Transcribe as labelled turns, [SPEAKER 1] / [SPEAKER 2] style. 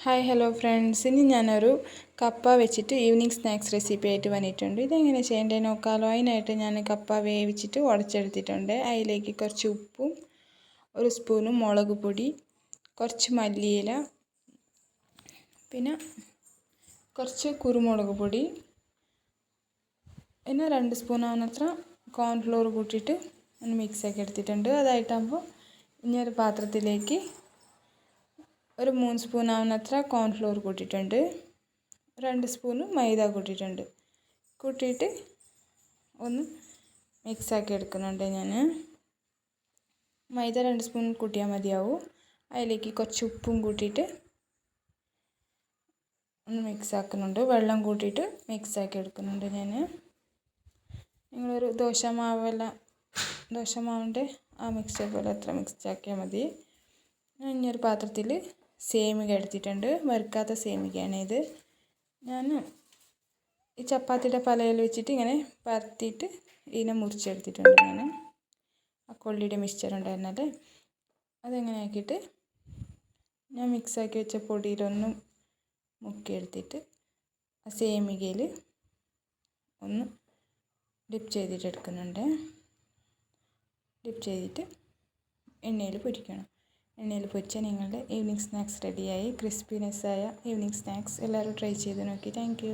[SPEAKER 1] Hi hello friends, ഇനി ഞാനൊരു കപ്പ വെച്ചിട്ട് ഈവനിങ് സ്നാക്സ് റെസിപ്പി ആയിട്ട് വന്നിട്ടുണ്ട്. ഇതെങ്ങനെ ചെയ്യേണ്ടത് നോക്കാമല്ലോ. അതിനായിട്ട് ഞാൻ കപ്പ വേവിച്ചിട്ട് ഉടച്ചെടുത്തിട്ടുണ്ട്. അതിലേക്ക് കുറച്ച് ഉപ്പും ഒരു സ്പൂണും മുളക് പൊടി, കുറച്ച് മല്ലിയില, പിന്നെ കുറച്ച് കുരുമുളക് പൊടി, പിന്നെ 2 സ്പൂണാവുന്നത്ര കോൺഫ്ലോർ കൂട്ടിയിട്ട് ഒന്ന് മിക്സാക്കി എടുത്തിട്ടുണ്ട്. അതായിട്ടാകുമ്പോൾ ഇനി ഒരു പാത്രത്തിലേക്ക് ഒരു 3 സ്പൂൺ ആവുന്നത്ര കോൺഫ്ലോർ കൂട്ടിയിട്ടുണ്ട്. 2 സ്പൂണ് മൈദ കൂട്ടിയിട്ട് ഒന്ന് മിക്സാക്കി എടുക്കുന്നുണ്ട്. ഞാൻ മൈദ 2 സ്പൂൺ കൂട്ടിയാൽ മതിയാവും. അതിലേക്ക് കുറച്ച് ഉപ്പും കൂട്ടിയിട്ട് ഒന്ന് മിക്സാക്കുന്നുണ്ട്. വെള്ളം കൂട്ടിയിട്ട് മിക്സാക്കി എടുക്കുന്നുണ്ട്. നിങ്ങളൊരു ദോശമാവിൻ്റെ ആ മിക്സ്ചർ പോലെ അത്ര മിക്സാക്കിയാൽ മതി. ഇനിയൊരു പാത്രത്തിൽ സേമിക എടുത്തിട്ടുണ്ട്. വറുക്കാത്ത സേമികയാണ് ഇത്. ഞാൻ ഈ ചപ്പാത്തിയുടെ പലയിൽ വെച്ചിട്ട് ഇങ്ങനെ പരത്തിയിട്ട് ഇതിനെ മുറിച്ചെടുത്തിട്ടുണ്ട്. ഞാൻ ആ കൊള്ളിയുടെ മിക്സ്ചർ ഉണ്ടായിരുന്നല്ലേ, അതെങ്ങനെ ആക്കിയിട്ട് ഞാൻ മിക്സാക്കി വെച്ച പൊടിയിലൊന്നും മുക്കിയെടുത്തിട്ട് ആ സേമികയിൽ ഒന്ന് ഡിപ്പ് ചെയ്തിട്ട് എടുക്കുന്നുണ്ട്. ഡിപ്പ് ചെയ്തിട്ട് എണ്ണയിൽ പൊരിക്കണം. എണ്ണയിൽ പൊരിച്ചാൽ നിങ്ങളുടെ ഈവനിങ് സ്നാക്സ് റെഡിയായി. ക്രിസ്പിനെസ്സായ ഈവനിങ് സ്നാക്സ് എല്ലാവരും ട്രൈ ചെയ്ത് നോക്കി. Thank you.